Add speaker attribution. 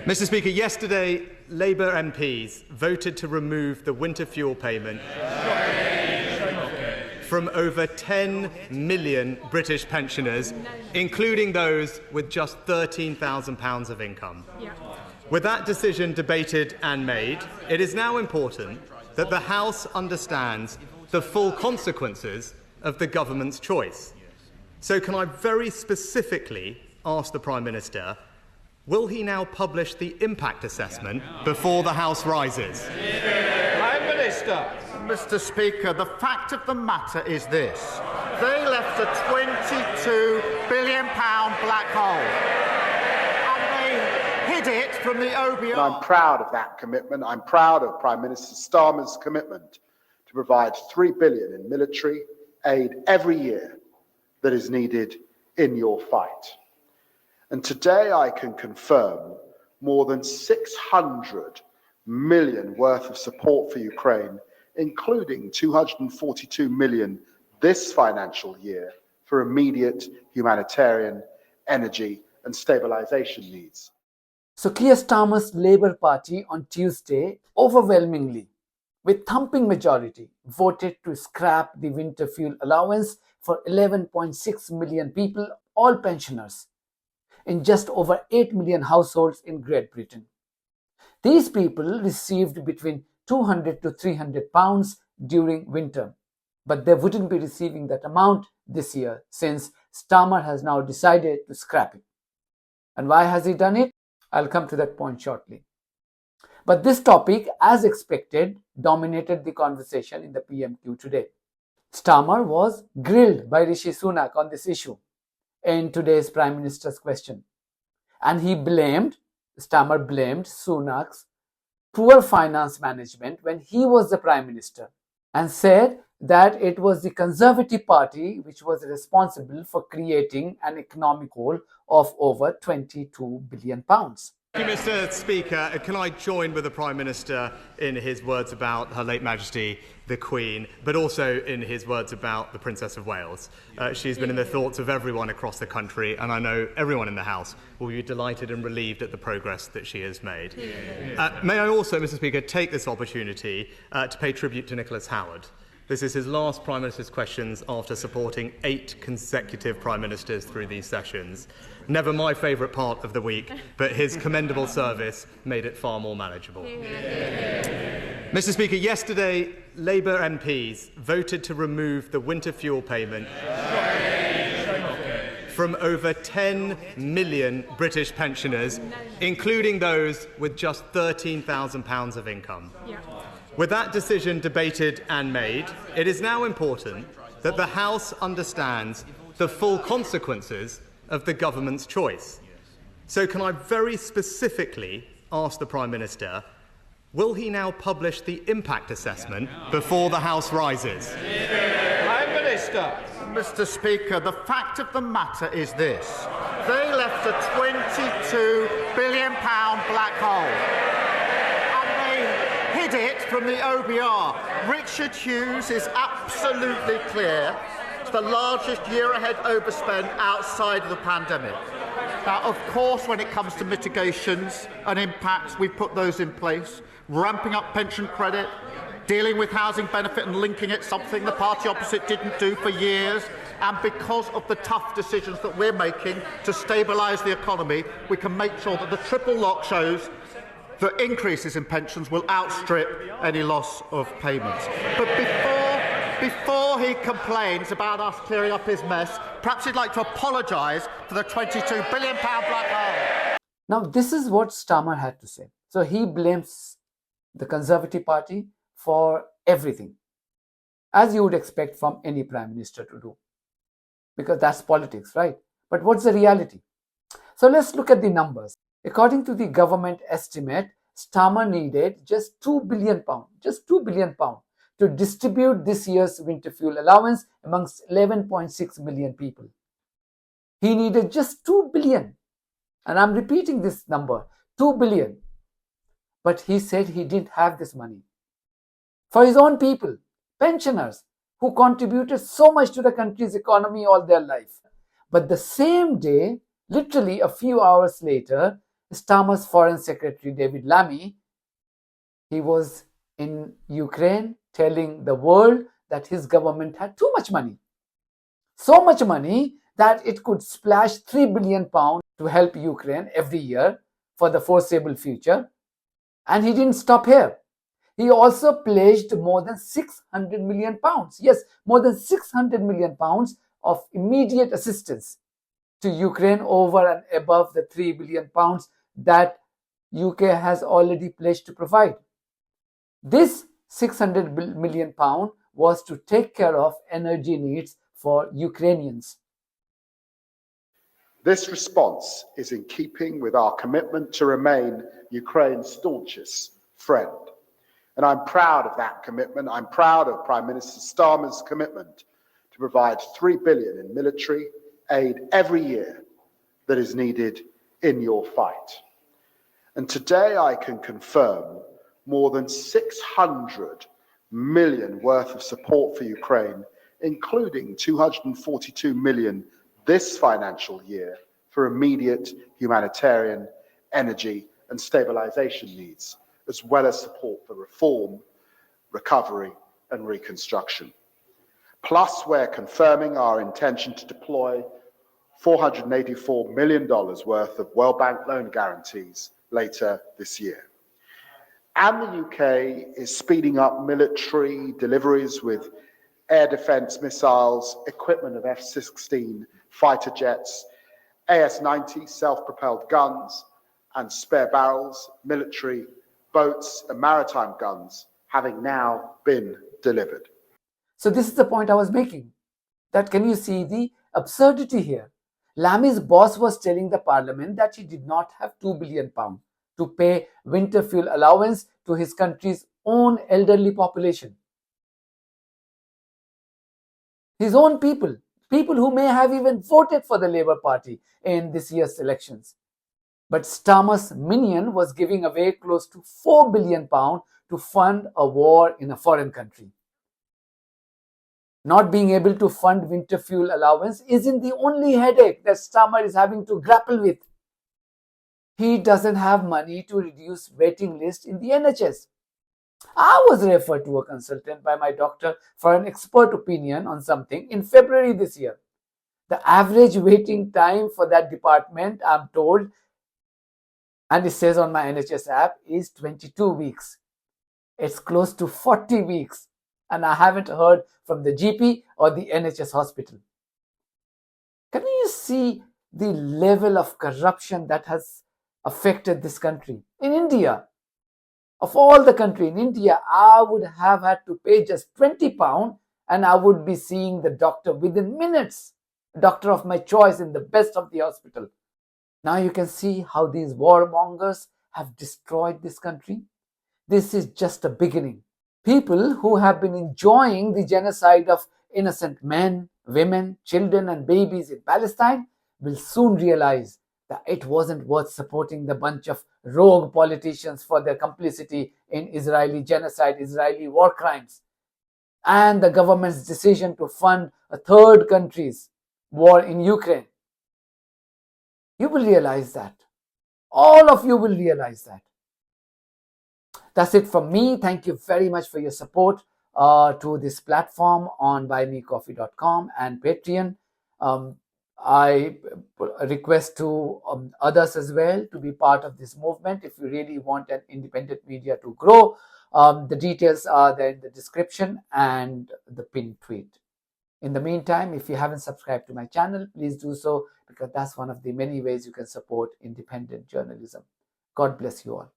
Speaker 1: Mr. Speaker, yesterday Labour MPs voted to remove the winter fuel payment from over 10 million British pensioners, including those with just £13,000 of income. With that decision debated and made, it is now important that the House understands the full consequences of the government's choice. So can I very specifically ask the Prime Minister, will he now publish the impact assessment before the House rises?
Speaker 2: Prime Minister.
Speaker 3: Mr. Speaker, the fact of the matter is this. They left a £22 billion black hole. And they hid it from the OBR.
Speaker 4: And I'm proud of that commitment. I'm proud of Prime Minister Starmer's commitment to provide £3 billion in military aid every year that is needed in your fight. And today I can confirm more than 600 million worth of support for Ukraine, including 242 million this financial year for immediate humanitarian, energy and stabilisation needs.
Speaker 5: So Keir Starmer's Labour Party on Tuesday overwhelmingly, with thumping majority, voted to scrap the winter fuel allowance for 11.6 million people, all pensioners, in just over 8 million households in Great Britain. These people received between £200 to £300 during winter, but they wouldn't be receiving that amount this year since Starmer has now decided to scrap it. And why has he done it? I'll come to that point shortly. But this topic, as expected, dominated the conversation in the PMQ today. Starmer was grilled by Rishi Sunak on this issue in today's Prime Minister's question. And Starmer blamed Sunak's poor finance management when he was the Prime Minister and said that it was the Conservative Party which was responsible for creating an economic hole of over £22 billion.
Speaker 1: Thank you, Mr. Speaker. Can I join with the Prime Minister in his words about Her late Majesty the Queen, but also in his words about the Princess of Wales? She's been in the thoughts of everyone across the country, and I know everyone in the House will be delighted and relieved at the progress that she has made. May I also, Mr. Speaker, take this opportunity to pay tribute to Nicholas Howard. This is his last Prime Minister's questions after supporting 8 consecutive Prime Ministers through these sessions. Never my favourite part of the week, but his commendable service made it far more manageable. Mr. Speaker, yesterday Labour MPs voted to remove the winter fuel payment from over 10 million British pensioners, including those with just £13,000 of income. With that decision debated and made, it is now important that the House understands the full consequences of the government's choice. So can I very specifically ask the Prime Minister, will he now publish the impact assessment before the House rises?
Speaker 2: Prime Minister.
Speaker 3: Mr. Speaker, the fact of the matter is this. They left a £22 billion black hole. It from the OBR. Richard Hughes is absolutely clear. It's the largest year-ahead overspend outside of the pandemic. Now, of course, when it comes to mitigations and impacts, we've put those in place. Ramping up pension credit, dealing with housing benefit and linking it, something the party opposite didn't do for years. And because of the tough decisions that we're making to stabilise the economy, we can make sure that the triple lock shows that increases in pensions will outstrip any loss of payments. But before he complains about us clearing up his mess, perhaps he'd like to apologise for the £22 billion black hole.
Speaker 5: Now, this is what Starmer had to say. So he blames the Conservative Party for everything, as you would expect from any Prime Minister to do, because that's politics, right? But what's the reality? So let's look at the numbers. According to the government estimate, Starmer needed just £2 billion to distribute this year's winter fuel allowance amongst 11.6 million people. He needed just 2 billion. And I'm repeating this number, 2 billion. But he said he didn't have this money for his own people, pensioners, who contributed so much to the country's economy all their life. But the same day, literally a few hours later, Starmer's Foreign Secretary David Lammy, he was in Ukraine telling the world that his government had too much money. So much money that it could splash £3 billion to help Ukraine every year for the foreseeable future. And he didn't stop here. He also pledged more than £600 million. Yes, more than £600 million of immediate assistance to Ukraine over and above the £3 billion that UK has already pledged to provide. This £600 million was to take care of energy needs for Ukrainians.
Speaker 4: This response is in keeping with our commitment to remain Ukraine's staunchest friend. And I'm proud of that commitment. I'm proud of Prime Minister Starmer's commitment to provide £3 billion in military aid every year that is needed in your fight. And today I can confirm more than 600 million worth of support for Ukraine, including 242 million this financial year for immediate humanitarian, energy and stabilization needs, as well as support for reform, recovery and reconstruction. Plus, we're confirming our intention to deploy $484 million worth of World Bank loan guarantees later this year. And the UK is speeding up military deliveries with air defense missiles, equipment of F-16 fighter jets, AS-90 self-propelled guns and spare barrels, military boats and maritime guns having now been delivered.
Speaker 5: So this is the point I was making. That can you see the absurdity here? Lammy's boss was telling the parliament that he did not have £2 billion to pay winter fuel allowance to his country's own elderly population. His own people who may have even voted for the Labour Party in this year's elections. But Starmer's minion was giving away close to £4 billion to fund a war in a foreign country. Not being able to fund winter fuel allowance isn't the only headache that Starmer is having to grapple with. He doesn't have money to reduce waiting lists in the NHS. I was referred to a consultant by my doctor for an expert opinion on something in February this year. The average waiting time for that department, I'm told, and it says on my NHS app, is 22 weeks. It's close to 40 weeks. And I haven't heard from the GP or the NHS hospital. Can you see the level of corruption that has affected this country? In India, of all the country, in India, I would have had to pay just £20 and I would be seeing the doctor within minutes. Doctor of my choice in the best of the hospital. Now you can see how these warmongers have destroyed this country. This is just a beginning. People who have been enjoying the genocide of innocent men, women, children and babies in Palestine will soon realize that it wasn't worth supporting the bunch of rogue politicians for their complicity in Israeli genocide, Israeli war crimes, and the government's decision to fund a third country's war in Ukraine. You will realize that. All of you will realize that. That's it from me. Thank you very much for your support to this platform on buymecoffee.com and Patreon. I request to others as well to be part of this movement if you really want an independent media to grow. The details are there in the description and the pinned tweet. In the meantime, if you haven't subscribed to my channel, please do so because that's one of the many ways you can support independent journalism. God bless you all.